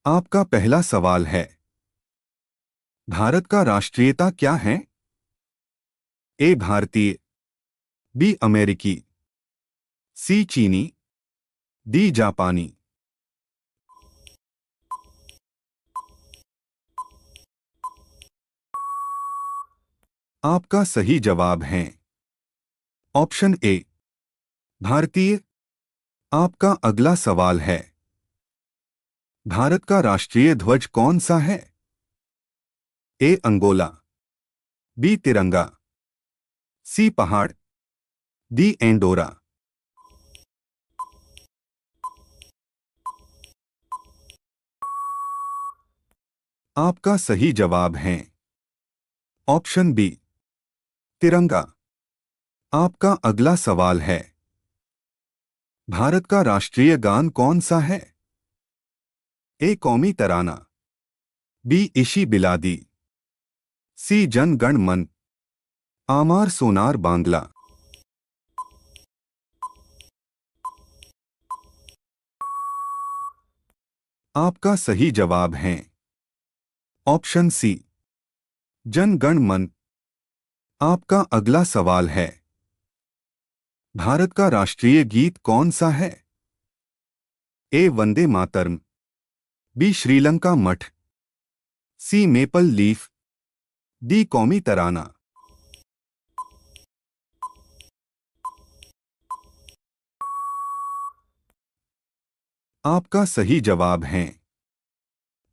आपका पहला सवाल है, भारत का राष्ट्रीयता क्या है? ए भारतीय, बी अमेरिकी, सी चीनी, डी जापानी। आपका सही जवाब है ऑप्शन ए, भारतीय। आपका अगला सवाल है, भारत का राष्ट्रीय ध्वज कौन सा है? ए अंगोला, बी तिरंगा, सी पहाड़, डी एंडोरा। आपका सही जवाब है ऑप्शन बी, तिरंगा। आपका अगला सवाल है, भारत का राष्ट्रीय गान कौन सा है? ए कौमी तराना, बी इशी बिलादी, सी जन गण मन, आमार सोनार बांग्ला। आपका सही जवाब है ऑप्शन सी, जन गण मन। आपका अगला सवाल है, भारत का राष्ट्रीय गीत कौन सा है? ए वंदे मातरम, बी श्रीलंका मठ, सी मेपल लीफ, डी कौमी तराना। आपका सही जवाब है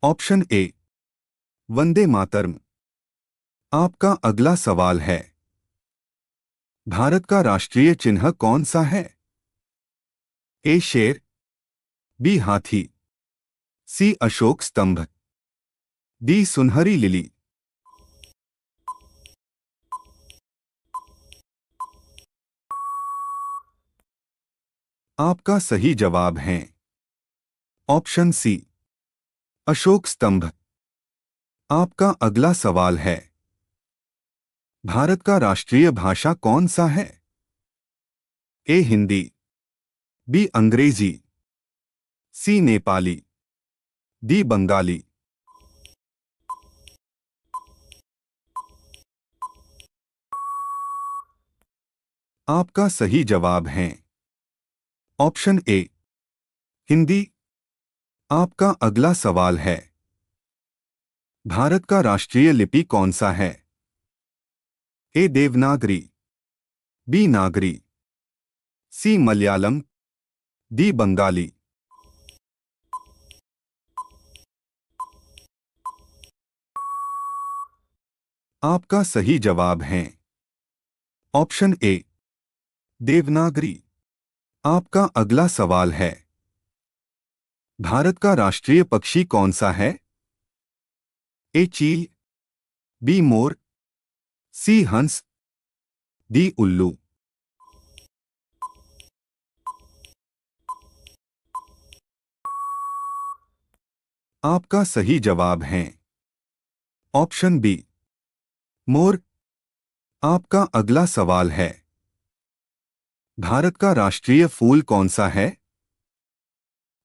ऑप्शन ए, वंदे मातरम। आपका अगला सवाल है, भारत का राष्ट्रीय चिन्ह कौन सा है? ए शेर, बी हाथी, सी अशोक स्तंभ, डी सुनहरी लिली। आपका सही जवाब है ऑप्शन सी, अशोक स्तंभ। आपका अगला सवाल है, भारत का राष्ट्रीय भाषा कौन सा है? ए हिंदी, बी अंग्रेजी, सी नेपाली, डी बंगाली। आपका सही जवाब है ऑप्शन ए, हिंदी। आपका अगला सवाल है, भारत का राष्ट्रीय लिपि कौन सा है? ए देवनागरी, बी नागरी, सी मलयालम, डी बंगाली। आपका सही जवाब है ऑप्शन ए, देवनागरी। आपका अगला सवाल है, भारत का राष्ट्रीय पक्षी कौन सा है? ए चील, बी मोर, सी हंस, डी उल्लू। आपका सही जवाब है ऑप्शन बी, मोर। आपका अगला सवाल है, भारत का राष्ट्रीय फूल कौन सा है?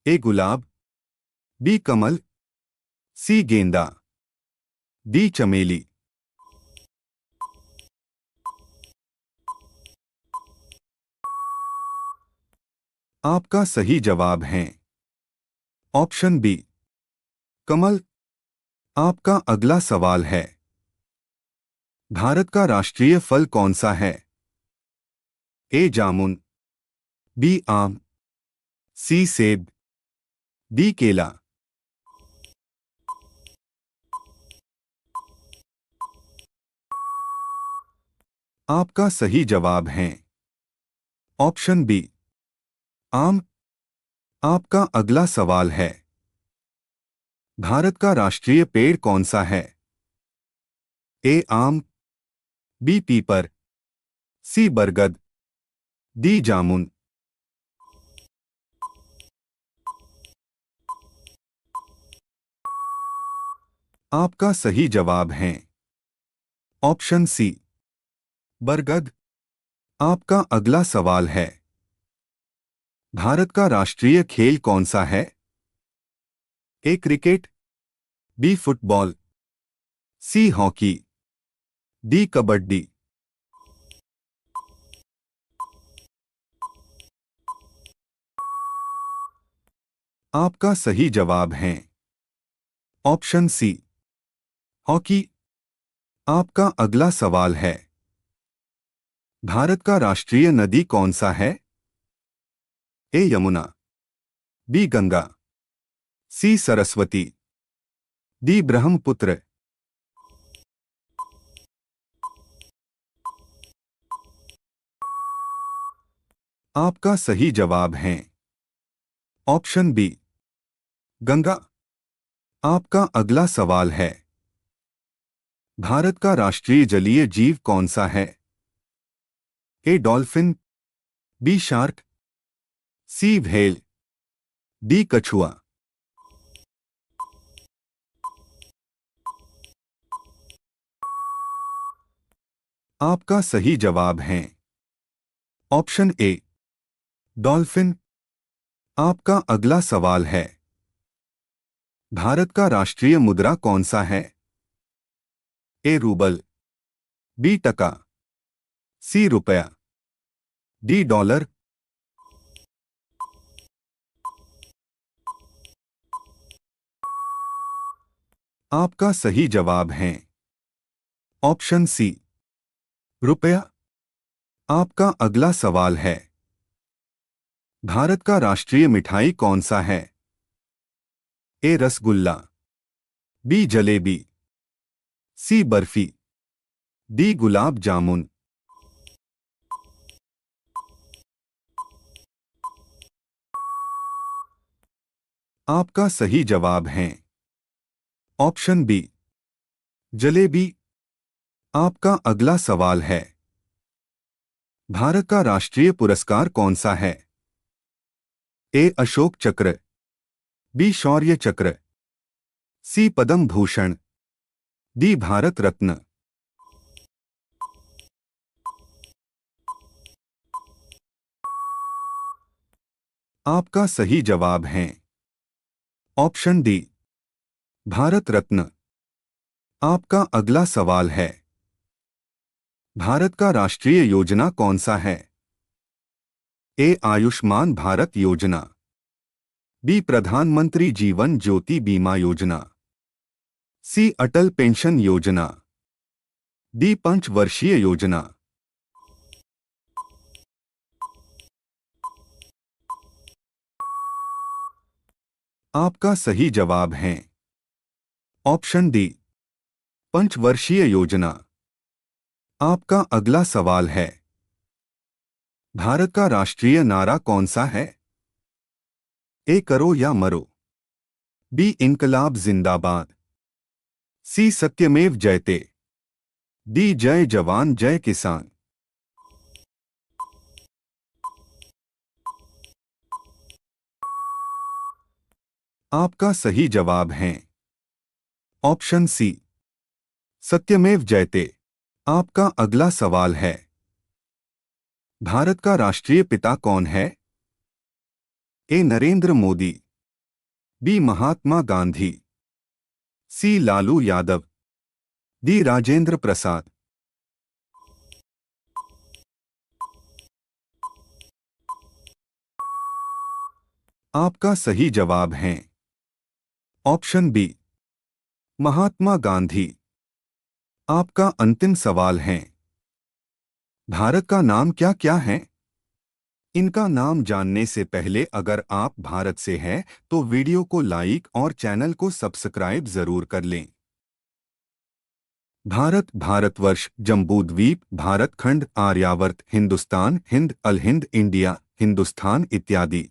ए गुलाब, बी कमल, सी गेंदा, डी चमेली। आपका सही जवाब है ऑप्शन बी, कमल। आपका अगला सवाल है, भारत का राष्ट्रीय फल कौन सा है? ए जामुन, बी आम, सी सेब, डी केला। आपका सही जवाब है ऑप्शन बी, आम। आपका अगला सवाल है, भारत का राष्ट्रीय पेड़ कौन सा है? ए आम, बी पीपर, सी बरगद, डी जामुन। आपका सही जवाब है ऑप्शन सी, बरगद। आपका अगला सवाल है, भारत का राष्ट्रीय खेल कौन सा है? A cricket, B football, C hockey, D kabaddi. आपका सही जवाब है ऑप्शन सी, हॉकी। आपका अगला सवाल है, भारत का राष्ट्रीय नदी कौन सा है? ए यमुना, बी गंगा, सी सरस्वती, डी ब्रह्मपुत्र। आपका सही जवाब है ऑप्शन बी, गंगा। आपका अगला सवाल है, भारत का राष्ट्रीय जलीय जीव कौन सा है? ए डॉल्फिन, बी शार्क, सी व्हेल, डी कछुआ। आपका सही जवाब है ऑप्शन ए, डॉल्फिन। आपका अगला सवाल है, भारत का राष्ट्रीय मुद्रा कौन सा है? ए रूबल, बी टका, सी रुपया, डी डॉलर। आपका सही जवाब है ऑप्शन सी, रुपया। आपका अगला सवाल है, भारत का राष्ट्रीय मिठाई कौन सा है? ए रसगुल्ला, बी जलेबी, सी बर्फी, डी गुलाब जामुन। आपका सही जवाब है ऑप्शन बी, जलेबी। आपका अगला सवाल है, भारत का राष्ट्रीय पुरस्कार कौन सा है? ए अशोक चक्र, बी शौर्य चक्र, सी पद्म भूषण, डी भारत रत्न। आपका सही जवाब है ऑप्शन डी, भारत रत्न। आपका अगला सवाल है, भारत का राष्ट्रीय योजना कौन सा है? ए आयुष्मान भारत योजना, बी प्रधानमंत्री जीवन ज्योति बीमा योजना, सी अटल पेंशन योजना, डी पंचवर्षीय योजना। आपका सही जवाब है ऑप्शन डी, पंचवर्षीय योजना। आपका अगला सवाल है, भारत का राष्ट्रीय नारा कौन सा है? ए करो या मरो, बी इनकलाब जिंदाबाद, सी सत्यमेव जयते, डी जय जवान जय किसान। आपका सही जवाब है ऑप्शन सी, सत्यमेव जयते। आपका अगला सवाल है, भारत का राष्ट्रीय पिता कौन है? ए नरेंद्र मोदी, बी महात्मा गांधी, सी लालू यादव, डी राजेंद्र प्रसाद। आपका सही जवाब है ऑप्शन बी, महात्मा गांधी। आपका अंतिम सवाल है, भारत का नाम क्या क्या है? इनका नाम जानने से पहले अगर आप भारत से हैं तो वीडियो को लाइक और चैनल को सब्सक्राइब जरूर कर लें। भारत, भारतवर्ष, जम्बूद्वीप, भारतखंड, आर्यावर्त, हिंदुस्तान, हिंद, अलहिंद, इंडिया, हिंदुस्तान इत्यादि।